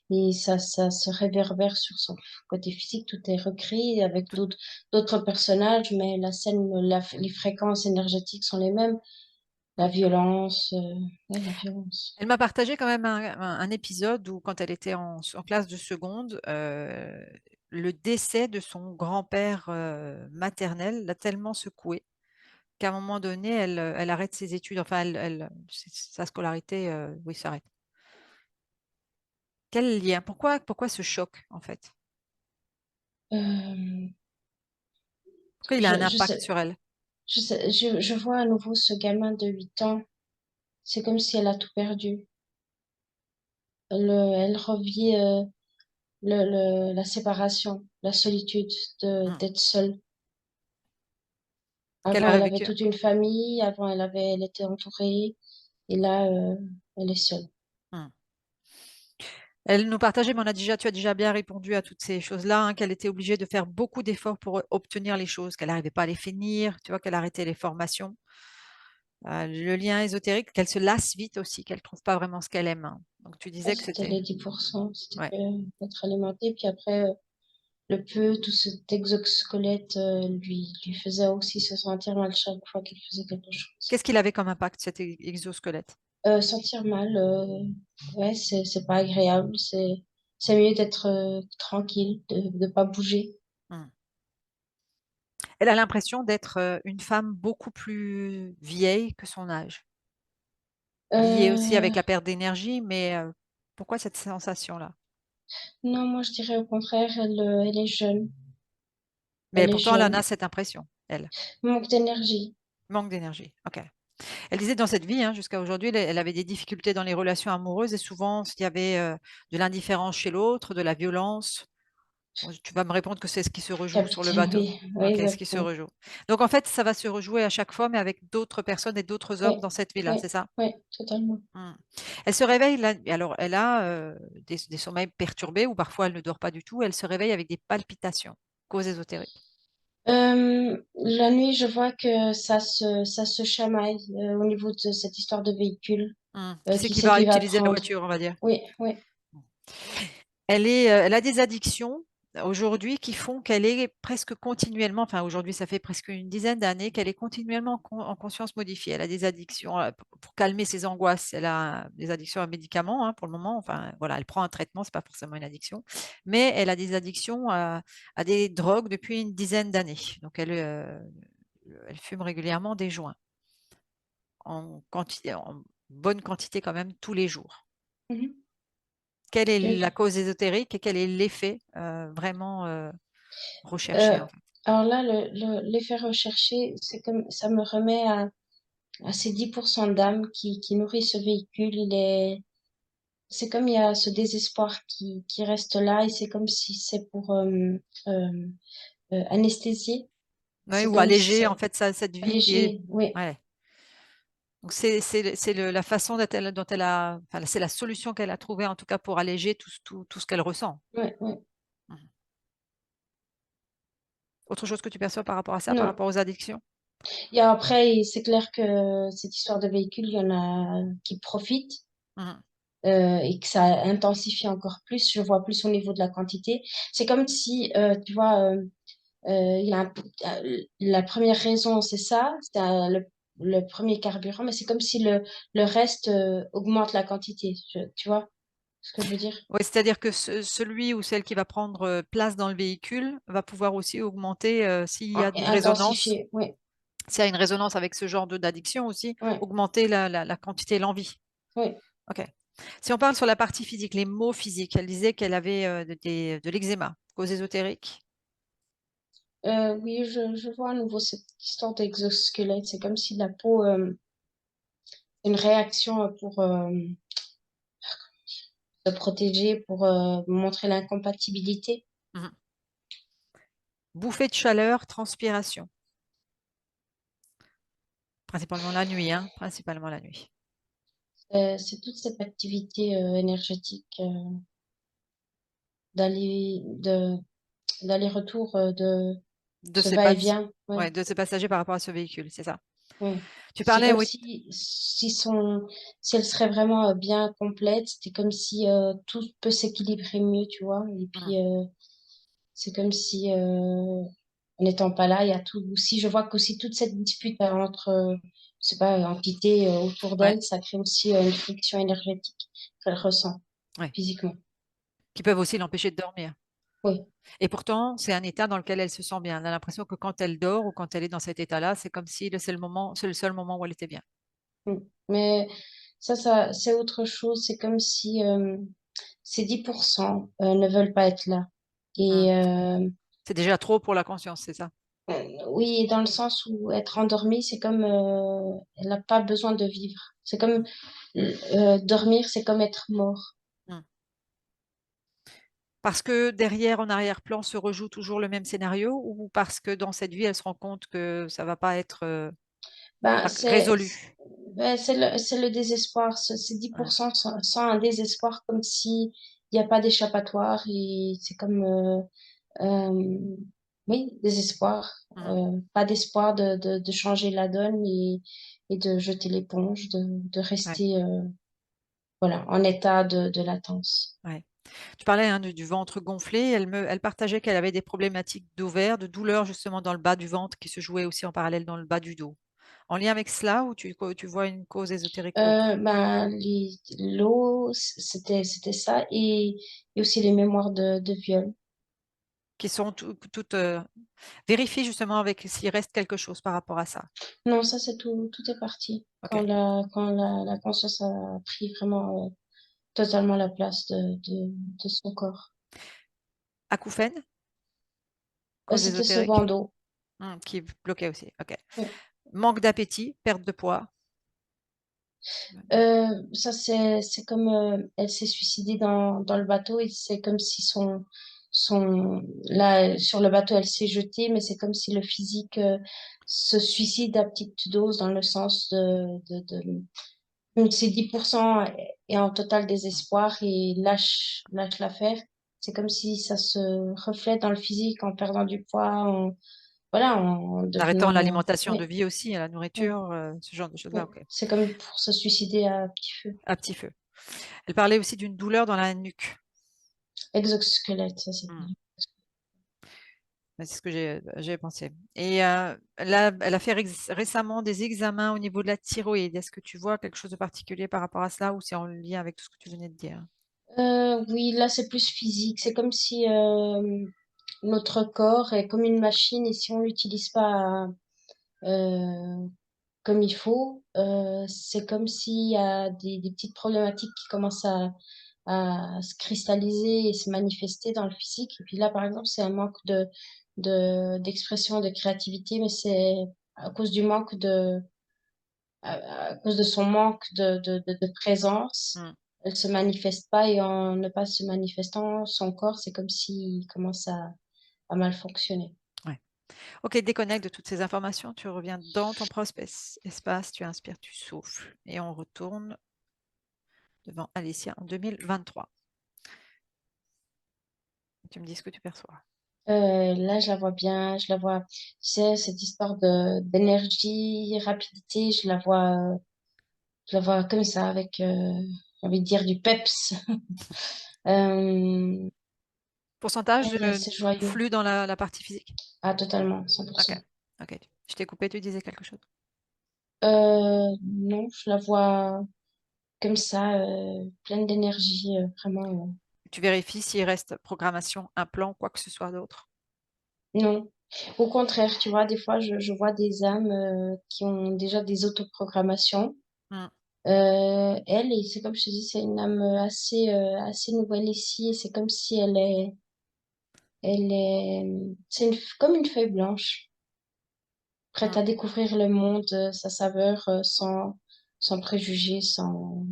et ça se réverbère sur son côté physique. Tout est recréé avec Tout- d'autres personnages, mais la scène, les fréquences énergétiques sont les mêmes. La hmm. violence, ouais, la violence. Elle m'a partagé quand même un épisode où, quand elle était en classe de seconde, le décès de son grand-père maternel l'a tellement secouée qu'à un moment donné, elle arrête ses études, enfin, sa scolarité, oui, s'arrête. Quel lien? Pourquoi ce choc, en fait? Euh, Pourquoi il a un je impact sais, sur elle? je vois à nouveau ce gamin de 8 ans. C'est comme si elle a tout perdu. Elle revit la séparation, la solitude Mmh. d'être seule. Qu'elle Avant, aurait elle avait vécu. toute une famille. Avant, elle était entourée. Et là, elle est seule. Mmh. Elle nous partageait, mais tu as déjà bien répondu à toutes ces choses-là, hein, qu'elle était obligée de faire beaucoup d'efforts pour obtenir les choses, qu'elle n'arrivait pas à les finir, tu vois, qu'elle arrêtait les formations. Le lien ésotérique, qu'elle se lasse vite aussi, qu'elle ne trouve pas vraiment ce qu'elle aime, hein. Donc tu Ouais, disais que c'était c'était. les 10%. C'était Ouais. que d'être alimenté. Puis après, le peu, tout cet exosquelette lui faisait aussi se sentir mal chaque fois qu'il faisait quelque chose. Qu'est-ce qu'il avait comme impact, cet exosquelette? Sentir mal, ouais, c'est pas agréable. C'est mieux d'être tranquille, de pas bouger. Hmm. Elle a l'impression d'être une femme beaucoup plus vieille que son âge, liée aussi Euh, avec la perte d'énergie, mais pourquoi cette sensation-là? non, moi je dirais au contraire, elle est jeune. Mais Elle est pourtant, elle en jeune. a cette impression, elle. Manque d'énergie. Manque d'énergie. Ok. Elle disait dans cette vie, hein, jusqu'à aujourd'hui, elle avait des difficultés dans les relations amoureuses et souvent, il y avait de l'indifférence chez l'autre, de la violence. Bon, tu vas me répondre que c'est ce qui se rejoue sur le Capitaine, bateau. oui, oui, Ok, ce qui se exactement. rejoue. Donc en fait, ça va se rejouer à chaque fois, mais avec d'autres personnes et d'autres Oui, hommes dans cette vie-là, oui, c'est ça? oui, totalement. Hmm. Elle se réveille, alors elle a des sommeils perturbés ou parfois elle ne dort pas du tout. Elle se réveille avec des palpitations, cause ésotérique. La nuit, je vois que ça se chamaille au niveau de cette histoire de véhicule. Hmm. Qui c'est Qui qui c'est va qui va utiliser la prendre? voiture, on va dire? Oui, oui. Elle a des addictions aujourd'hui qui font qu'elle est presque continuellement, enfin aujourd'hui ça fait presque une dizaine d'années qu'elle est continuellement en conscience modifiée. Elle a des addictions pour calmer ses angoisses. Elle a des addictions à médicaments hein, pour le moment. Enfin voilà, elle prend un traitement, c'est pas forcément une addiction, mais elle a des addictions à des drogues depuis une dizaine d'années. Donc elle fume régulièrement des joints en quantité, en bonne quantité quand même tous les jours. Mhm. Quelle est Ok. la cause ésotérique et quel est l'effet vraiment recherché Euh, en fait? alors là, l'effet recherché, c'est comme ça me remet à ces 10% d'âme qui nourrit ce véhicule. C'est comme il y a ce désespoir qui reste là et c'est comme si c'est pour euh, anesthésier. Oui, C'est ou comme si alléger en c'est fait cette vie qui est. alléger. Oui, Ouais. Donc la façon dont elle a, enfin, c'est la solution qu'elle a trouvée en tout cas pour alléger tout ce qu'elle ressent. oui, oui. Mhm. Autre chose que tu perçois par rapport à ça, par Non. rapport aux addictions? Et après, c'est clair que cette histoire de véhicule, il y en a qui profitent. Mhm. Et que ça intensifie encore plus. Je vois plus au niveau de la quantité. C'est comme si, tu vois, il y a la première raison, c'est ça, c'est le premier carburant, mais c'est comme si le reste augmente la quantité. Tu vois ce que je veux dire? Oui, c'est-à-dire que celui ou celle qui va prendre place dans le véhicule va pouvoir aussi augmenter s'il y a une résonance, Intensifier, oui, s'il y a une résonance avec ce genre d'addiction aussi, oui, augmenter la quantité et l'envie. oui. Ok. Si on parle sur la partie physique, les maux physiques, elle disait qu'elle avait de l'eczéma, cause ésotérique. Oui, je vois à nouveau cette histoire d'exosquelette. C'est comme si la peau, une réaction pour se protéger, pour montrer l'incompatibilité. Mhm. Bouffée de chaleur, transpiration. Principalement la nuit, hein, principalement la nuit. C'est toute cette activité énergétique de d'aller-retour, de De ce ces pas- va-et-vient. Ouais, ouais, de ces passagers par rapport à ce véhicule, c'est ça. ouais. Tu C'est parlais, comme oui. si elle serait vraiment bien complète, c'était comme si tout peut s'équilibrer mieux, tu vois. Et Mhm. puis c'est comme si en n'étant pas là, il y a tout. Si je vois qu'aussi toute cette dispute entre, je sais pas, entités autour Ouais, d'elle, ça crée aussi une friction énergétique qu'elle ressent ouais. physiquement. Qui peuvent aussi l'empêcher de dormir. Oui. Et pourtant, c'est un état dans lequel elle se sent bien. Elle a l'impression que quand elle dort ou quand elle est dans cet état-là, c'est comme si c'est le seul moment où elle était bien. Mm. Mais c'est autre chose. C'est comme si ces 10% ne veulent pas être là. Hmm. Et C'est déjà trop pour la conscience, c'est ça? oui, dans le sens où être endormie, c'est comme elle n'a pas besoin de vivre. C'est comme dormir, c'est comme être mort. Hmm. Parce que derrière, en arrière-plan, se rejoue toujours le même scénario ou parce que dans cette vie, elle se rend compte que ça va pas être Ben, résolu? ben, c'est le désespoir. Ces Ouais. 10% sont un désespoir comme si il n'y a pas d'échappatoire et c'est comme Euh, oui, désespoir. Mhm. Pas d'espoir de changer la donne et de jeter l'éponge, de Ouais, rester voilà, en état de latence. ouais. Tu parlais hein, du ventre gonflé. Elle partageait qu'elle avait des problématiques d'ovaires, de douleurs justement dans le bas du ventre qui se jouaient aussi en parallèle dans le bas du dos. En lien avec cela, ou tu vois une cause ésotérique autre? Ben, l'eau, c'était ça et aussi les mémoires de viol. Qui sont toutes vérifie justement avec s'il reste quelque chose par rapport à ça. Non, ça c'est tout, tout est parti. Ok. Quand la conscience a pris vraiment totalement la place de son corps. Acouphènes, cause C'était ce ésotérique, bandeau. qui bloquait aussi. Ok. Oui. Manque d'appétit, perte de poids. Ça, c'est comme elle s'est suicidée dans le bateau et c'est comme si là, sur le bateau, elle s'est jetée, mais c'est comme si le physique se suicide à petite dose dans le sens ces 10% est en total désespoir et lâche l'affaire. C'est comme si ça se reflète dans le physique en perdant du poids, voilà, en En arrêtant devenant, l'alimentation de oui, vie aussi, la oui, nourriture, ce genre de oui. choses-là. Ok. C'est comme pour se suicider à petit feu. À petit feu. Elle parlait aussi d'une douleur dans la nuque. Exosquelette, ça c'est Hmm. bien. C'est ce que j'ai pensé. Et elle a fait récemment des examens au niveau de la thyroïde. Est-ce que tu vois quelque chose de particulier par rapport à cela ou c'est en lien avec tout ce que tu venais de dire? Oui, là c'est plus physique. C'est comme si notre corps est comme une machine et si on l'utilise pas comme il faut, c'est comme s'il y a des petites problématiques qui commencent à se cristalliser et se manifester dans le physique. Et puis là, par exemple, c'est un manque d'expression, de créativité, mais c'est à cause du manque à cause de son manque de présence, Hmm. elle se manifeste pas et en ne pas se manifestant, son corps, c'est comme s'il commence à mal fonctionner. Ouais. Ok, déconnecte de toutes ces informations. Tu reviens dans ton propre espace. Tu inspires, tu souffles. Et on retourne devant Alicia en 2023. Tu me dis ce que tu perçois. Là, je la vois bien, je la vois, tu sais, cette histoire d'énergie, rapidité, je la vois comme ça, avec, j'ai envie de dire, du peps. Euh, Pourcentage c'est de joyeux. flux dans la partie physique? Ah, totalement, Ok, 100%. ok. Je t'ai coupé, tu disais quelque chose. Non, je la vois comme ça, pleine d'énergie, vraiment. Tu vérifies s'il reste programmation, implant, quoi que ce soit d'autre. Non. Au contraire, tu vois, des fois, je vois des âmes qui ont déjà des autoprogrammations. Hmm. Elle, et c'est comme je te dis, c'est une âme assez nouvelle ici, et c'est comme si c'est comme une feuille blanche, prête Hmm. à découvrir le monde, sa saveur, sans préjugés, sans...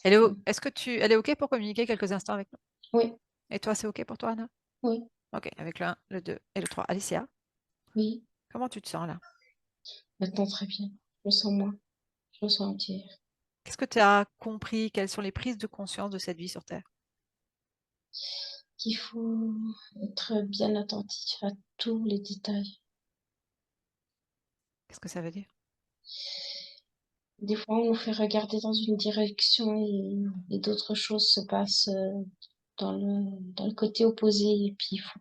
Elle est OK pour communiquer quelques instants avec nous? Oui, Et toi, c'est OK pour toi, Anna? oui, OK, avec le 1, le 2 et le 3. Alicia, oui, comment tu te sens là? maintenant très bien. Je me sens moi, je me sens entière. Qu'est-ce que tu as compris? Quelles sont les prises de conscience de cette vie sur Terre? Qu'il faut être bien attentif à tous les détails. Qu'est-ce que ça veut dire? Des fois, on nous fait regarder dans une direction et d'autres choses se passent dans le côté opposé. Et puis, il faut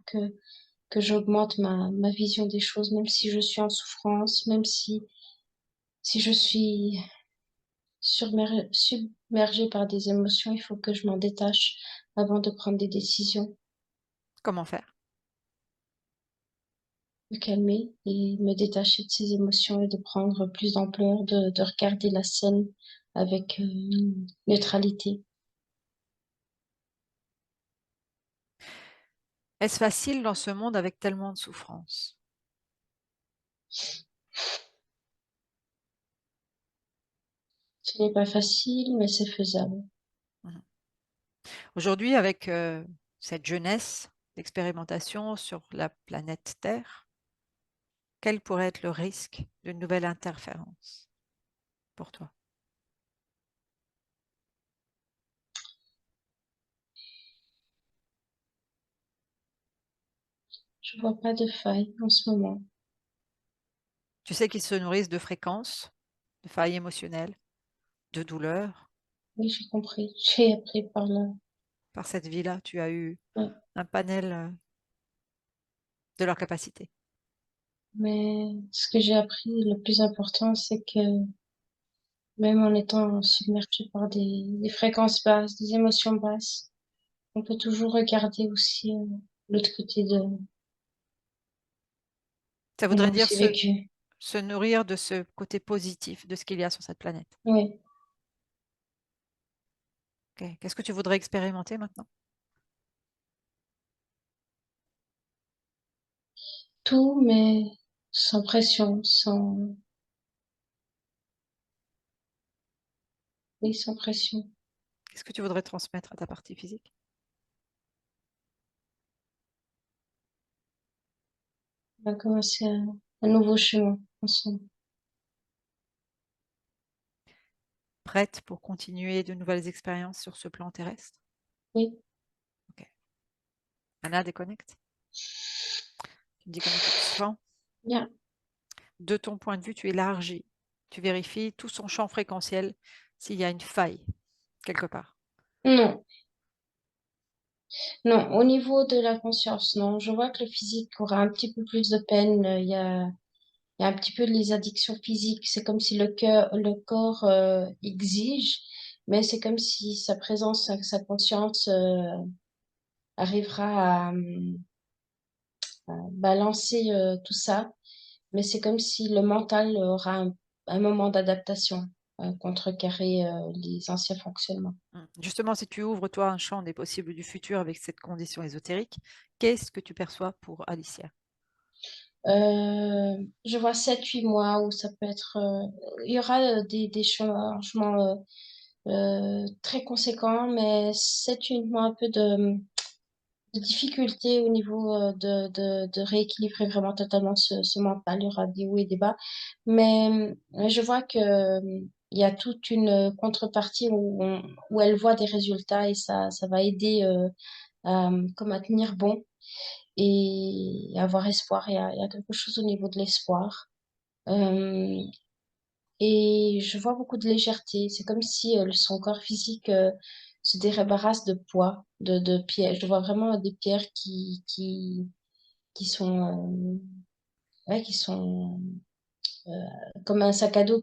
que j'augmente ma vision des choses, même si je suis en souffrance, même si je suis submergée par des émotions, il faut que je m'en détache avant de prendre des décisions, Comment faire? me calmer et me détacher de ces émotions et de prendre plus d'ampleur, de regarder la scène avec neutralité. Est-ce facile dans ce monde avec tellement de souffrance? Ce n'est pas facile, mais c'est faisable. Mhm. Aujourd'hui, avec cette jeunesse d'expérimentation sur la planète Terre, quel pourrait être le risque d'une nouvelle interférence pour toi? Je vois pas de faille en ce moment. Tu sais qu'ils se nourrissent de fréquences, de failles émotionnelles, de douleurs. Oui, j'ai compris. J'ai appris par là. Par cette vie-là, tu as eu Ouais. un panel de leurs capacités. Mais ce que j'ai appris, le plus important, c'est que même en étant submergé par des fréquences basses, des émotions basses, on peut toujours regarder aussi l'autre côté de Ça on a voudrait dire aussi vécu. se nourrir de ce côté positif de ce qu'il y a sur cette planète. Oui, Ok. Qu'est-ce que tu voudrais expérimenter maintenant? tout, mais sans pression, sans, oui, sans pression. Qu'est-ce que tu voudrais transmettre à ta partie physique? On va commencer un nouveau chemin ensemble. Prête pour continuer de nouvelles expériences sur ce plan terrestre? Oui, Ok. Anna, déconnecte. Tu me dis comment tu te sens. bien. De ton point de vue, tu élargis. Tu vérifies tout son champ fréquentiel s'il y a une faille quelque part. Non, non, au niveau de la conscience, non. Je vois que le physique aura un petit peu plus de peine. Il y a un petit peu les addictions physiques. C'est comme si le corps exige, mais c'est comme si sa présence, sa conscience arrivera à balancer tout ça. Mais c'est comme si le mental aura un moment d'adaptation, contrecarrer les anciens fonctionnements. Justement, si tu ouvres, toi, un champ des possibles du futur avec cette condition ésotérique, qu'est-ce que tu perçois pour Alicia? Je vois 7 8 mois où ça peut être... il y aura des changements très conséquents, mais 7 8 mois un peu de difficultés au niveau de rééquilibrer vraiment totalement ce mental. Il y aura des hauts et des bas. Mais je vois que, il y a toute une contrepartie où elle voit des résultats et ça va aider comme à tenir bon et avoir espoir. Il y a quelque chose au niveau de l'espoir. Euh, et je vois beaucoup de légèreté. C'est comme si son corps physique se débarrasse de poids, de pierres. Je vois vraiment des pierres qui sont, ouais, qui sont euh, comme un sac à dos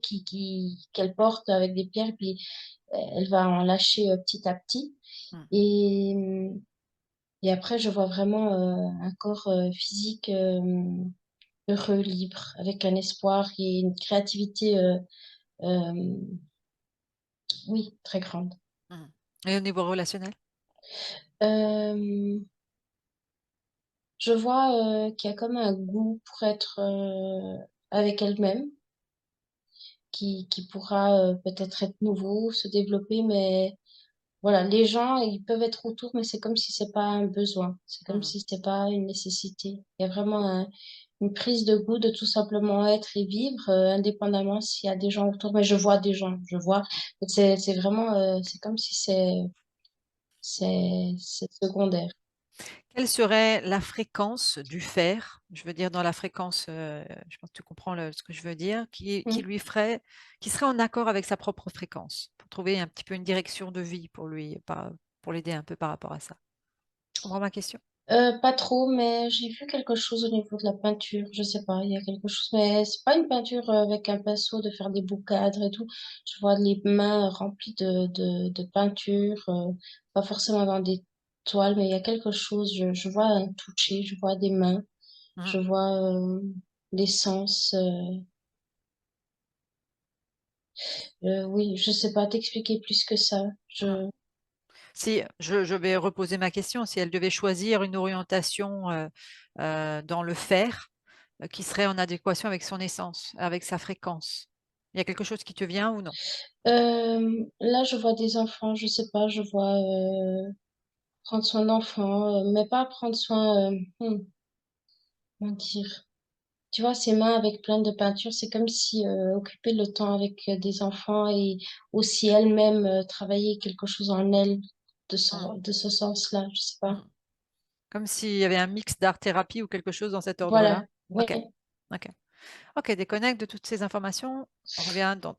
qu'elle porte avec des pierres, puis elle va en lâcher petit à petit. Hmm. Et, euh, et après, je vois vraiment un corps physique heureux, libre, avec un espoir et une créativité, euh, oui, très grande. Mhm. Et au niveau relationnel? Euh, je vois qu'il y a comme un goût pour être avec elle-même, qui pourra peut-être être nouveau, se développer, mais voilà, les gens, ils peuvent être autour, mais c'est comme si c'est pas un besoin, c'est comme Mhm. si c'est pas une nécessité. Il y a vraiment une prise de goût de tout simplement être et vivre, indépendamment s'il y a des gens autour. Mais je vois des gens, je vois. C'est vraiment, c'est comme si c'est secondaire. Quelle serait la fréquence du fer, je veux dire dans la fréquence, je pense que tu comprends ce que je veux dire, qui Mm. lui ferait, qui serait en accord avec sa propre fréquence, pour trouver un petit peu une direction de vie pour lui, pour l'aider un peu par rapport à ça. Tu comprends ma question? Pas trop, mais j'ai vu quelque chose au niveau de la peinture. Je sais pas, il y a quelque chose, mais c'est pas une peinture avec un pinceau de faire des beaux cadres et tout. Je vois les mains remplies de peinture, pas forcément dans des toile, mais il y a quelque chose, je vois un toucher, je vois des mains, Mhm. je vois l'essence. Oui, je sais pas t'expliquer plus que ça. Mhm. Si je vais reposer ma question, si elle devait choisir une orientation dans le faire qui serait en adéquation avec son essence, avec sa fréquence, il y a quelque chose qui te vient ou non? Là, je vois des enfants, je sais pas, je vois prendre soin d'enfants, mais pas prendre soin, comment dire? Tu vois, ses mains avec plein de peinture, c'est comme si occuper le temps avec des enfants et aussi elle-même travailler quelque chose en elle Mhm. de ce sens-là, je sais pas. Mhm. Comme s'il y avait un mix d'art-thérapie ou quelque chose dans cet ordre-là. Voilà, ouais. Ok, ok. Ok, déconnecte de toutes ces informations, reviens dans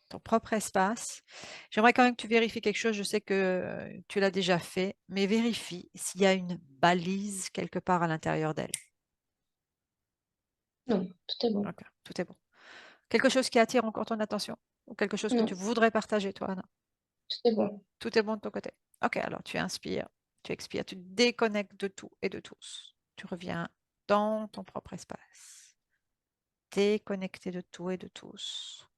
ton propre espace. J'aimerais quand même que tu vérifies quelque chose. Je sais que tu l'as déjà fait, mais vérifie s'il y a une balise quelque part à l'intérieur d'elle. Non, tout est bon. Ok, tout est bon. Quelque chose qui attire encore ton attention ou quelque chose que tu Non, voudrais partager, toi, non? tout est bon. Tout est bon de ton côté. Ok, alors tu inspires, tu expires, tu te déconnectes de tout et de tous. Tu reviens dans ton propre espace. Déconnecté de tout et de tous.